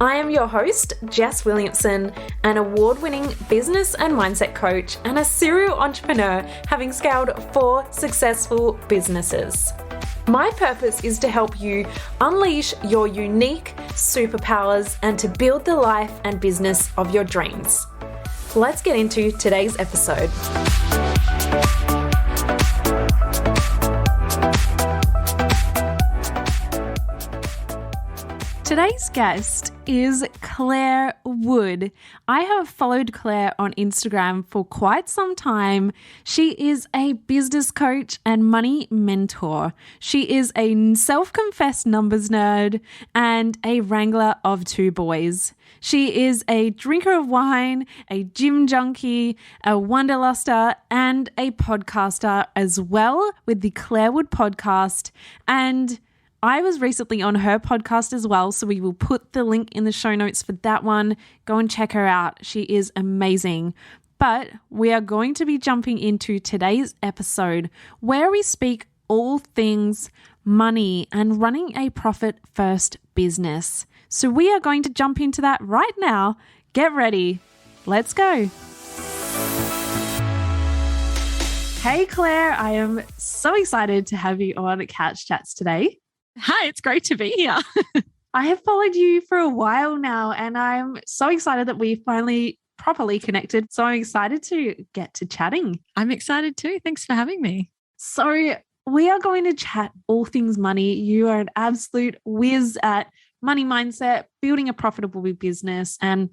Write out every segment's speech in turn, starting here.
I am your host, Jess Williamson, an award-winning business and mindset coach and a serial entrepreneur having scaled 4 successful businesses. My purpose is to help you unleash your unique superpowers and to build the life and business of your dreams. Let's get into today's episode. Today's guest is Clare Wood. I have followed Clare on Instagram for quite some time. She is a business coach and money mentor. She is a self-confessed numbers nerd and a wrangler of 2 boys. She is a drinker of wine, a gym junkie, a wanderluster, and a podcaster as well with the Clare Wood Podcast. And I was recently on her podcast as well, so we will put the link in the show notes for that one. Go and check her out. She is amazing. But we are going to be jumping into today's episode where we speak all things money and running a profit-first business. So we are going to jump into that right now. Get ready. Let's go. Hey, Clare. I am so excited to have you on Couch Chats today. Hi, it's great to be here. I have followed you for a while now, and I'm so excited that we finally properly connected. So I'm excited to get to chatting. I'm excited too. Thanks for having me. So we are going to chat all things money. You are an absolute whiz at money mindset, building a profitable business, and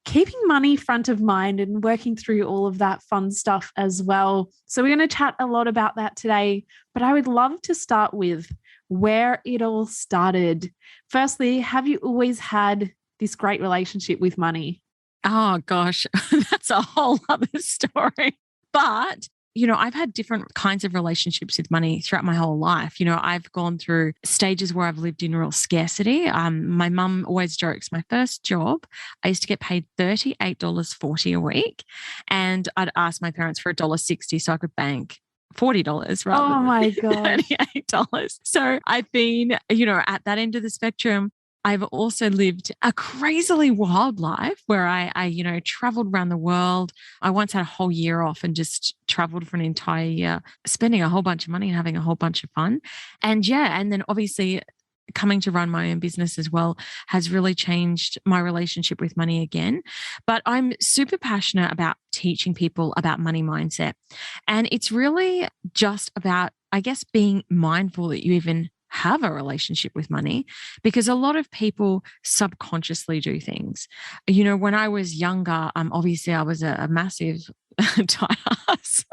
keeping money front of mind and working through all of that fun stuff as well. So we're going to chat a lot about that today, but I would love to start with where it all started. Firstly, have you always had this great relationship with money? Oh gosh, that's a whole other story. But, I've had different kinds of relationships with money throughout my whole life. I've gone through stages where I've lived in real scarcity. My mum always jokes, my first job, I used to get paid $38.40 a week. And I'd ask my parents for $1.60 so I could bank $40 rather than my God. $38. So I've been, at that end of the spectrum. I've also lived a crazily wild life where I traveled around the world. I once had a whole year off and just traveled for an entire year, spending a whole bunch of money and having a whole bunch of fun. And then obviously coming to run my own business as well has really changed my relationship with money again. But I'm super passionate about teaching people about money mindset. And it's really just about, I guess, being mindful that you even have a relationship with money, because a lot of people subconsciously do things. When I was younger, obviously I was a massive tight ass,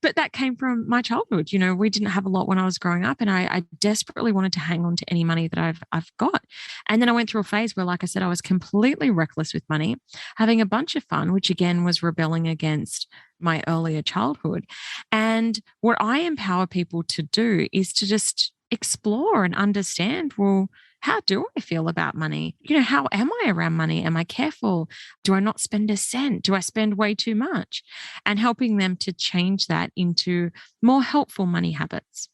but that came from my childhood. We didn't have a lot when I was growing up, and I desperately wanted to hang on to any money that I've got. And then I went through a phase where, like I said, I was completely reckless with money, having a bunch of fun, which again was rebelling against my earlier childhood. And what I empower people to do is to just explore and understand, well, how do I feel about money? How am I around money? Am I careful? Do I not spend a cent? Do I spend way too much? And helping them to change that into more helpful money habits.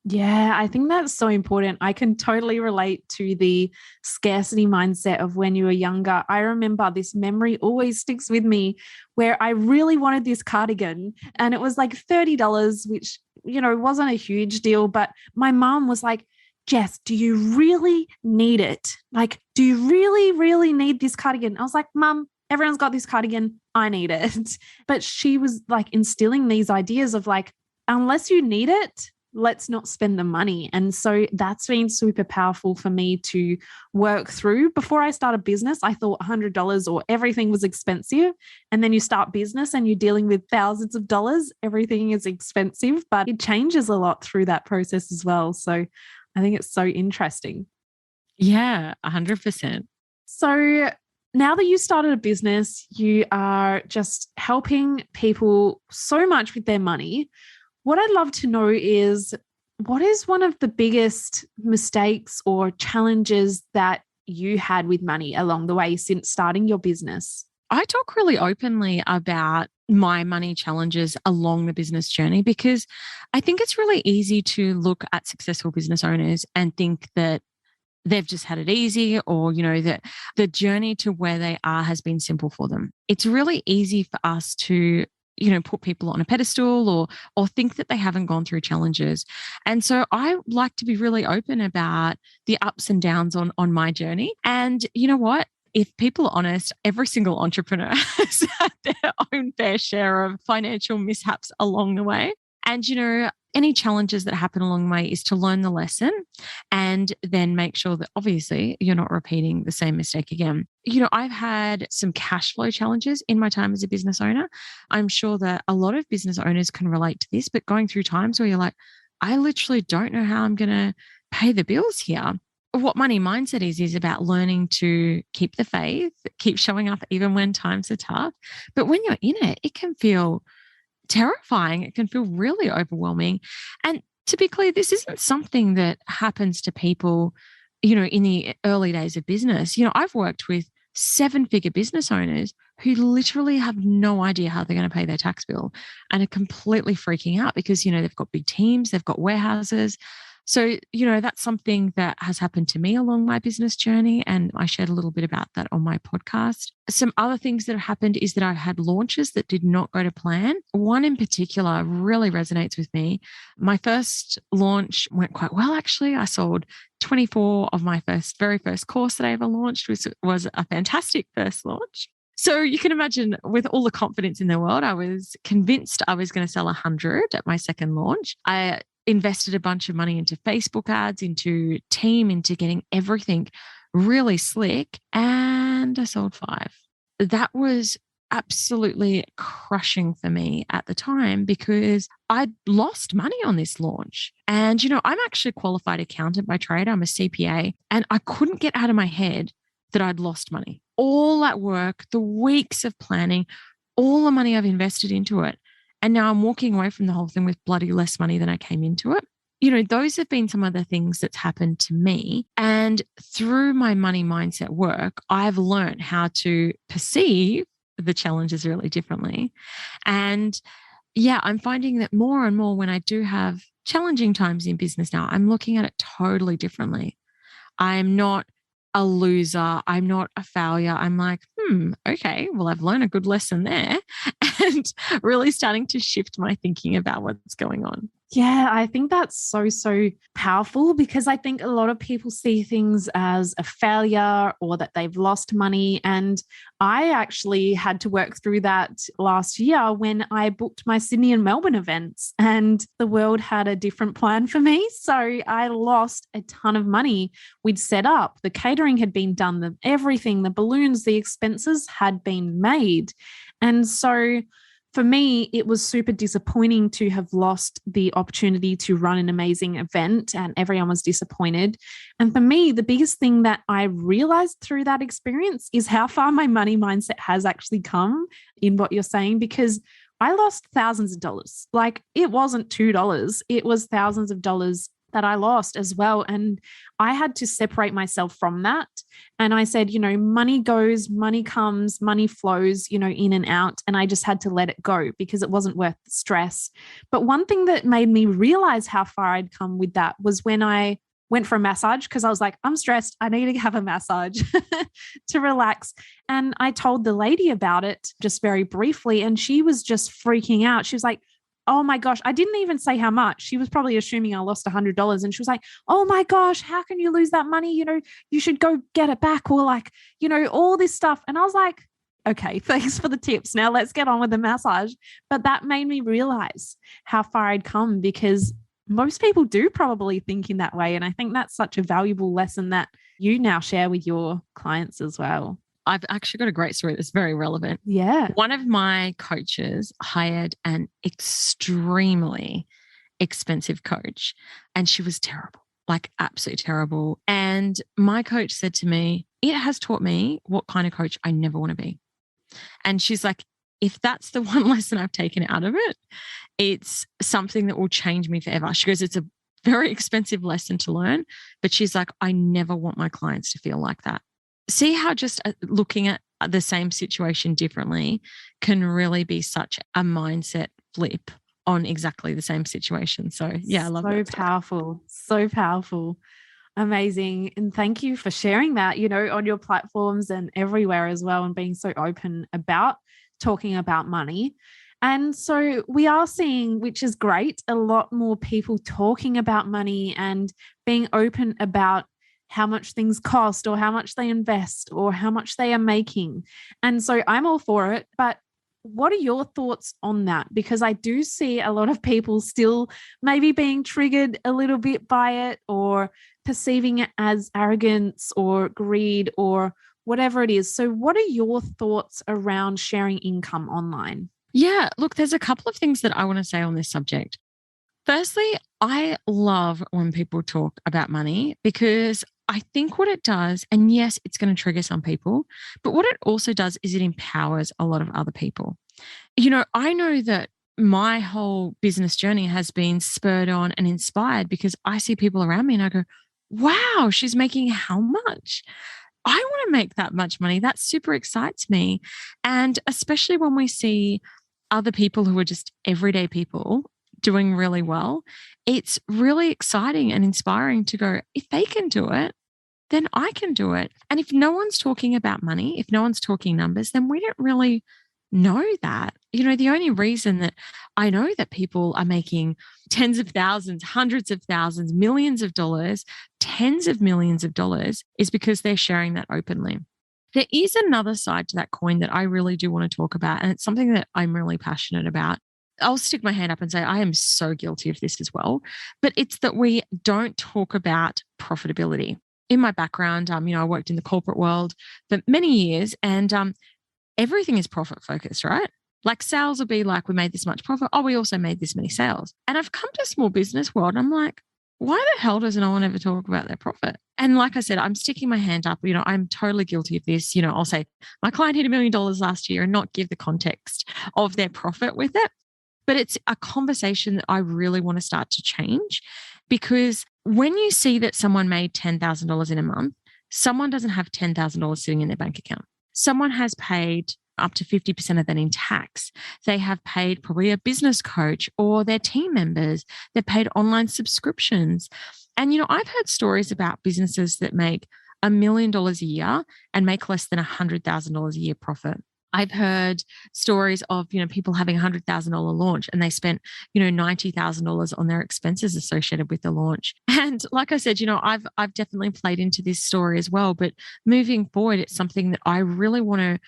Yeah, I think that's so important. I can totally relate to the scarcity mindset of when you were younger. I remember this memory always sticks with me where I really wanted this cardigan and it was like $30, which, wasn't a huge deal. But my mom was like, Jess, do you really need it? Like, do you really, really need this cardigan? I was like, Mom, everyone's got this cardigan. I need it. But she was like instilling these ideas of like, unless you need it, let's not spend the money. And so that's been super powerful for me to work through. Before I start a business, I thought $100 or everything was expensive. And then you start business and you're dealing with thousands of dollars. Everything is expensive, but it changes a lot through that process as well. So I think it's so interesting. Yeah, 100%. So now that you started a business, you are just helping people so much with their money. What I'd love to know is, what is one of the biggest mistakes or challenges that you had with money along the way since starting your business? I talk really openly about my money challenges along the business journey because I think it's really easy to look at successful business owners and think that they've just had it easy, or, that the journey to where they are has been simple for them. It's really easy for us to, put people on a pedestal or think that they haven't gone through challenges. And so I like to be really open about the ups and downs on my journey. And you know what? If people are honest, every single entrepreneur has had their own fair share of financial mishaps along the way. And, any challenges that happen along the way is to learn the lesson and then make sure that obviously you're not repeating the same mistake again. I've had some cash flow challenges in my time as a business owner. I'm sure that a lot of business owners can relate to this, but going through times where you're like, I literally don't know how I'm going to pay the bills here. What money mindset is about learning to keep the faith, keep showing up even when times are tough. But when you're in it, it can feel terrifying. It can feel really overwhelming. And to be clear, this isn't something that happens to people, in the early days of business. I've worked with 7-figure business owners who literally have no idea how they're going to pay their tax bill and are completely freaking out because, they've got big teams, they've got warehouses. So, that's something that has happened to me along my business journey. And I shared a little bit about that on my podcast. Some other things that have happened is that I've had launches that did not go to plan. One in particular really resonates with me. My first launch went quite well, actually. I sold 24 of my very first course that I ever launched, which was a fantastic first launch. So you can imagine, with all the confidence in the world, I was convinced I was going to sell 100 at my second launch. I invested a bunch of money into Facebook ads, into team, into getting everything really slick, and I sold 5. That was absolutely crushing for me at the time because I'd lost money on this launch. And, I'm actually a qualified accountant by trade. I'm a CPA, and I couldn't get out of my head that I'd lost money. All that work, the weeks of planning, all the money I've invested into it. And now I'm walking away from the whole thing with bloody less money than I came into it. Those have been some of the things that's happened to me. And through my money mindset work, I've learned how to perceive the challenges really differently. And yeah, I'm finding that more and more when I do have challenging times in business now, I'm looking at it totally differently. I'm not a loser. I'm not a failure. I'm like, okay, well, I've learned a good lesson there, and really starting to shift my thinking about what's going on. Yeah, I think that's so powerful because I think a lot of people see things as a failure or that they've lost money. And I actually had to work through that last year when I booked my Sydney and Melbourne events, and the world had a different plan for me. So I lost a ton of money. We'd set up, the catering had been done, everything, the balloons, the expenses had been made. And so for me, it was super disappointing to have lost the opportunity to run an amazing event, and everyone was disappointed. And for me, the biggest thing that I realized through that experience is how far my money mindset has actually come in what you're saying, because I lost thousands of dollars. Like, it wasn't $2, it was thousands of dollars that I lost as well. And I had to separate myself from that. And I said, money goes, money comes, money flows, in and out. And I just had to let it go because it wasn't worth the stress. But one thing that made me realize how far I'd come with that was when I went for a massage, because I was like, I'm stressed. I need to have a massage to relax. And I told the lady about it just very briefly, and she was just freaking out. She was like, oh my gosh, I didn't even say how much. She was probably assuming I lost $100. And she was like, oh my gosh, how can you lose that money? You should go get it back, or all this stuff. And I was like, okay, thanks for the tips. Now let's get on with the massage. But that made me realize how far I'd come, because most people do probably think in that way. And I think that's such a valuable lesson that you now share with your clients as well. I've actually got a great story that's very relevant. Yeah. One of my coaches hired an extremely expensive coach, and she was terrible, like absolutely terrible. And my coach said to me, it has taught me what kind of coach I never want to be. And she's like, if that's the one lesson I've taken out of it, it's something that will change me forever. She goes, it's a very expensive lesson to learn, but she's like, I never want my clients to feel like that. See how just looking at the same situation differently can really be such a mindset flip on exactly the same situation. So yeah, I love that. So powerful. So powerful. Amazing. And thank you for sharing that, on your platforms and everywhere as well, and being so open about talking about money. And so we are seeing, which is great, a lot more people talking about money and being open about how much things cost or how much they invest or how much they are making. And so I'm all for it. But what are your thoughts on that? Because I do see a lot of people still maybe being triggered a little bit by it, or perceiving it as arrogance or greed or whatever it is. So what are your thoughts around sharing income online? Yeah, look, there's a couple of things that I want to say on this subject. Firstly, I love when people talk about money, because I think what it does, and yes, it's going to trigger some people, but what it also does is it empowers a lot of other people. I know that my whole business journey has been spurred on and inspired because I see people around me and I go, wow, she's making how much? I want to make that much money. That super excites me. And especially when we see other people who are just everyday people doing really well, it's really exciting and inspiring to go, if they can do it, then I can do it. And if no one's talking about money, if no one's talking numbers, then we don't really know that. The only reason that I know that people are making tens of thousands, hundreds of thousands, millions of dollars, tens of millions of dollars is because they're sharing that openly. There is another side to that coin that I really do want to talk about, and it's something that I'm really passionate about. I'll stick my hand up and say I am so guilty of this as well, but it's that we don't talk about profitability. In my background, I worked in the corporate world for many years, and everything is profit focused, right? Like sales will be like, we made this much profit. Oh, we also made this many sales. And I've come to small business world and I'm like, why the hell does no one ever talk about their profit? And like I said, I'm sticking my hand up. I'm totally guilty of this. I'll say my client hit $1 million last year and not give the context of their profit with it. But it's a conversation that I really want to start to change, because when you see that someone made $10,000 in a month, someone doesn't have $10,000 sitting in their bank account. Someone has paid up to 50% of that in tax. They have paid probably a business coach or their team members. They've paid online subscriptions. And, I've heard stories about businesses that make $1 million a year and make less than $100,000 a year profit. I've heard stories of, people having $100,000 launch and they spent, $90,000 on their expenses associated with the launch. And like I said, I've definitely played into this story as well. But moving forward, it's something that I really want to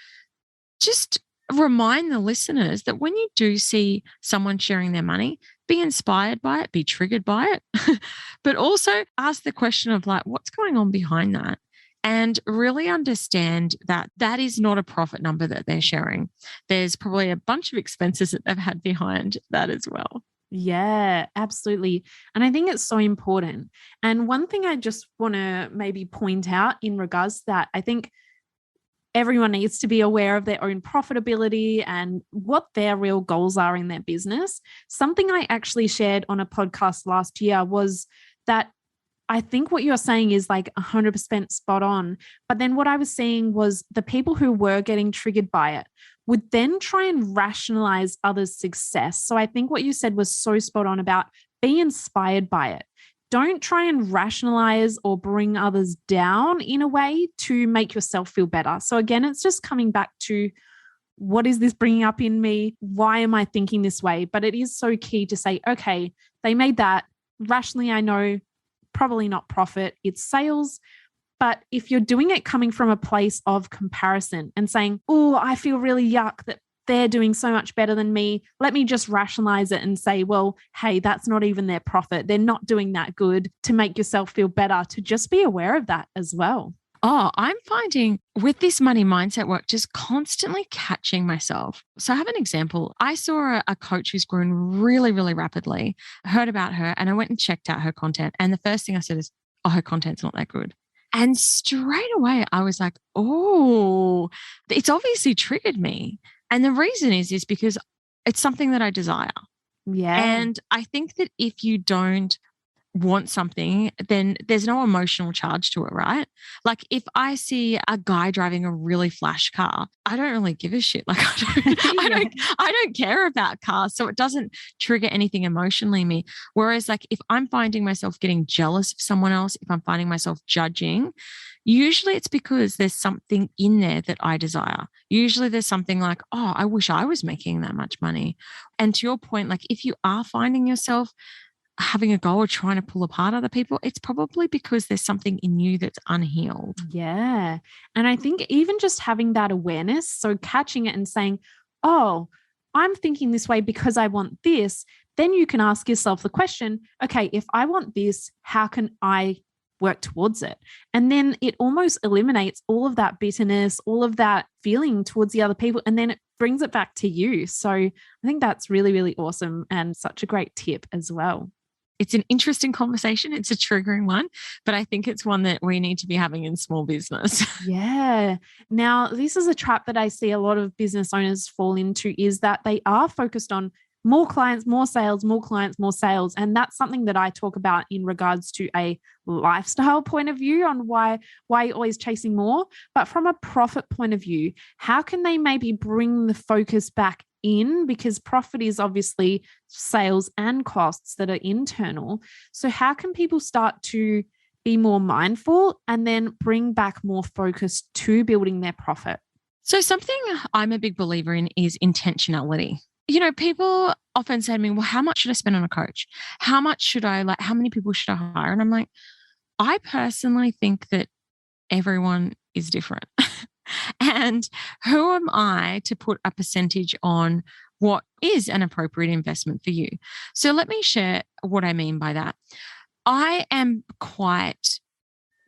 just remind the listeners that when you do see someone sharing their money, be inspired by it, be triggered by it, but also ask the question of like, what's going on behind that? And really understand that that is not a profit number that they're sharing. There's probably a bunch of expenses that they've had behind that as well. Yeah, absolutely. And I think it's so important. And one thing I just want to maybe point out in regards to that, I think everyone needs to be aware of their own profitability and what their real goals are in their business. Something I actually shared on a podcast last year was that I think what you're saying is like 100% spot on. But then what I was seeing was the people who were getting triggered by it would then try and rationalize others' success. So I think what you said was so spot on about be inspired by it. Don't try and rationalize or bring others down in a way to make yourself feel better. So again, it's just coming back to what is this bringing up in me? Why am I thinking this way? But it is so key to say, okay, they made that. Rationally, I know probably not profit, it's sales. But if you're doing it coming from a place of comparison and saying, oh, I feel really yuck that they're doing so much better than me, let me just rationalize it and say, well, hey, that's not even their profit. They're not doing that good, to make yourself feel better, to just be aware of that as well. Oh, I'm finding with this money mindset work, just constantly catching myself. So I have an example. I saw a coach who's grown really, really rapidly, heard about her, and I went and checked out her content. And the first thing I said is, oh, her content's not that good. And straight away, I was like, oh, it's obviously triggered me. And the reason is because it's something that I desire. Yeah. And I think that if you don't want something, then there's no emotional charge to it, right? Like if I see a guy driving a really flash car, I don't really give a shit. Like I don't care about cars. So it doesn't trigger anything emotionally in me. Whereas like if I'm finding myself getting jealous of someone else, if I'm finding myself judging, usually it's because there's something in there that I desire. Usually there's something like, oh, I wish I was making that much money. And to your point, like if you are finding yourself having a go or trying to pull apart other people, it's probably because there's something in you that's unhealed. Yeah. And I think even just having that awareness, so catching it and saying, oh, I'm thinking this way because I want this, then you can ask yourself the question, okay, if I want this, how can I work towards it? And then it almost eliminates all of that bitterness, all of that feeling towards the other people, and then it brings it back to you. So I think that's really, really awesome and such a great tip as well. It's an interesting conversation. It's a triggering one, but I think it's one that we need to be having in small business. Yeah. Now, this is a trap that I see a lot of business owners fall into, is that they are focused on more clients, more sales, more clients, more sales. And that's something that I talk about in regards to a lifestyle point of view on why you're always chasing more. But from a profit point of view, how can they maybe bring the focus back in? Because profit is obviously sales and costs that are internal. So how can people start to be more mindful and then bring back more focus to building their profit? So something I'm a big believer in is intentionality. You know, people often say to me, well, how much should I spend on a coach? How much should I, like, how many people should I hire? And I'm like, I personally think that everyone is different. And who am I to put a percentage on what is an appropriate investment for you? So let me share what I mean by that. I am quite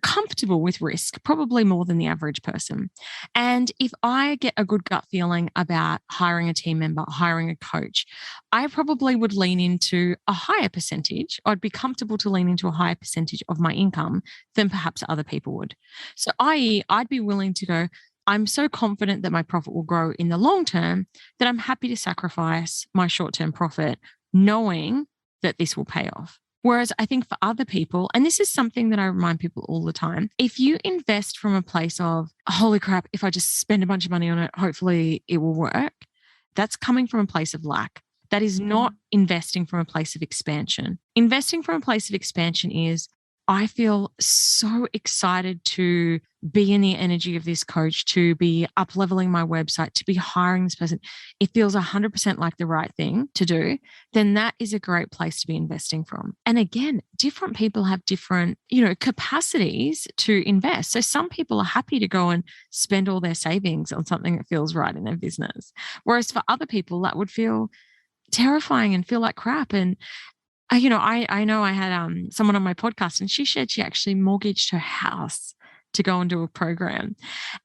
comfortable with risk, probably more than the average person. And if I get a good gut feeling about hiring a team member, hiring a coach, I probably would lean into a higher percentage. I'd be comfortable to lean into a higher percentage of my income than perhaps other people would. So i.e., I'd be willing to go, I'm so confident that my profit will grow in the long term that I'm happy to sacrifice my short-term profit, knowing that this will pay off. Whereas I think for other people, and this is something that I remind people all the time, if you invest from a place of, holy crap, if I just spend a bunch of money on it, hopefully it will work, that's coming from a place of lack. That is not investing from a place of expansion. Investing from a place of expansion is, I feel so excited to be in the energy of this coach, to be up-leveling my website, to be hiring this person. It feels 100% like the right thing to do. Then that is a great place to be investing from. And again, different people have different, capacities to invest. So some people are happy to go and spend all their savings on something that feels right in their business. Whereas for other people, that would feel terrifying and feel like crap. And I know I had someone on my podcast, and she shared she actually mortgaged her house to go and do a program.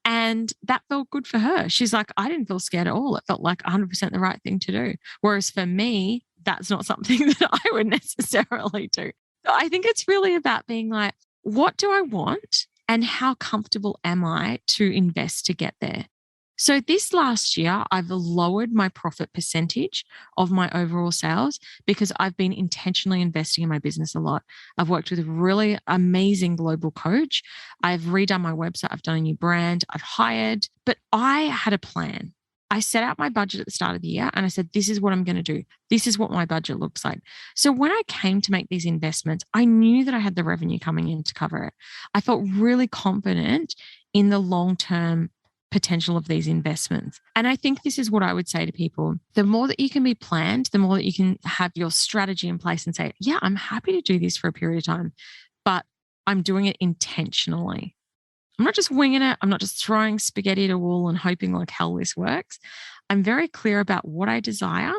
And that felt good for her. She's like, I didn't feel scared at all. It felt like 100% the right thing to do. Whereas for me, that's not something that I would necessarily do. So I think it's really about being like, what do I want? And how comfortable am I to invest to get there? So this last year, I've lowered my profit percentage of my overall sales because I've been intentionally investing in my business a lot. I've worked with a really amazing global coach. I've redone my website. I've done a new brand. I've hired, but I had a plan. I set out my budget at the start of the year and I said, this is what I'm going to do. This is what my budget looks like. So when I came to make these investments, I knew that I had the revenue coming in to cover it. I felt really confident in the long-term potential of these investments. And I think this is what I would say to people. The more that you can be planned, the more that you can have your strategy in place and say, yeah, I'm happy to do this for a period of time, but I'm doing it intentionally. I'm not just winging it. I'm not just throwing spaghetti at a wall and hoping like hell this works. I'm very clear about what I desire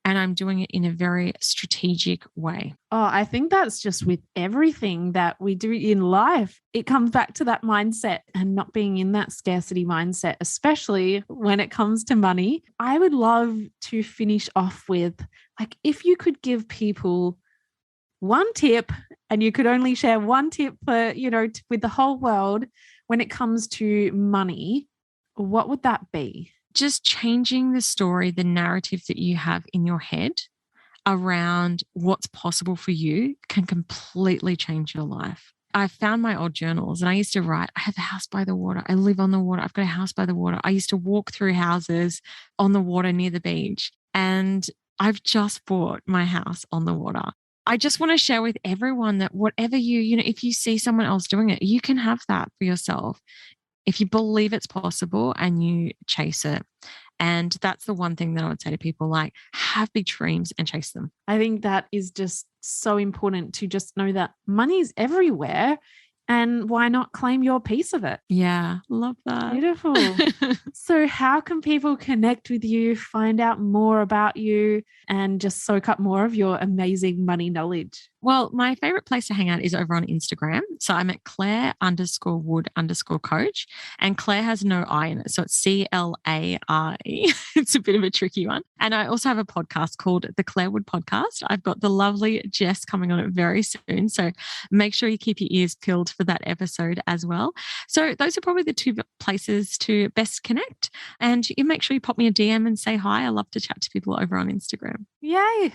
and I'm doing it in a very strategic way. Oh, I think that's just with everything that we do in life. It comes back to that mindset and not being in that scarcity mindset, especially when it comes to money. I would love to finish off with, like, if you could give people one tip and you could only share one tip for, with the whole world when it comes to money, what would that be? Just changing the story, the narrative that you have in your head around what's possible for you can completely change your life. I found my old journals and I used to write, I have a house by the water. I live on the water. I've got a house by the water. I used to walk through houses on the water near the beach. And I've just bought my house on the water. I just want to share with everyone that whatever if you see someone else doing it, you can have that for yourself if you believe it's possible and you chase it. And that's the one thing that I would say to people, like, have big dreams and chase them. I think that is just so important to just know that money is everywhere. And why not claim your piece of it? Yeah, love that. Beautiful. So how can people connect with you, find out more about you, and just soak up more of your amazing money knowledge? Well, my favorite place to hang out is over on Instagram. So I'm at Clare_Wood_coach, and Claire has no I in it. So it's CLARE. It's a bit of a tricky one. And I also have a podcast called the Clare Wood Podcast. I've got the lovely Jess coming on it very soon. So make sure you keep your ears peeled for that episode as well. So those are probably the two places to best connect. And you make sure you pop me a DM and say hi. I love to chat to people over on Instagram. Yay.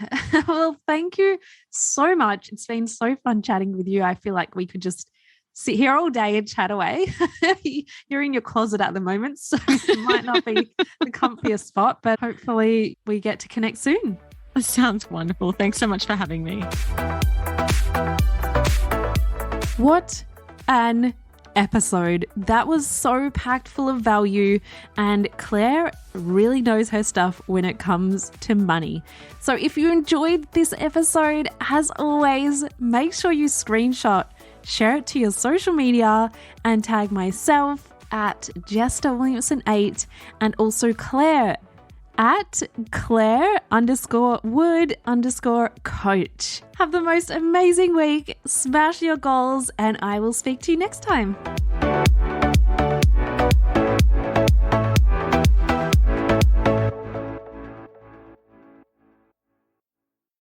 Well, thank you so much. It's been so fun chatting with you. I feel like we could just sit here all day and chat away. You're in your closet at the moment, so it might not be the comfiest spot, but hopefully we get to connect soon. That sounds wonderful. Thanks so much for having me. What an episode. That was so packed full of value, and Claire really knows her stuff when it comes to money. So if you enjoyed this episode, as always, make sure you screenshot, share it to your social media, and tag myself at Williamson8 and also Claire at Clare_Wood_coach. Have the most amazing week, smash your goals, and I will speak to you next time.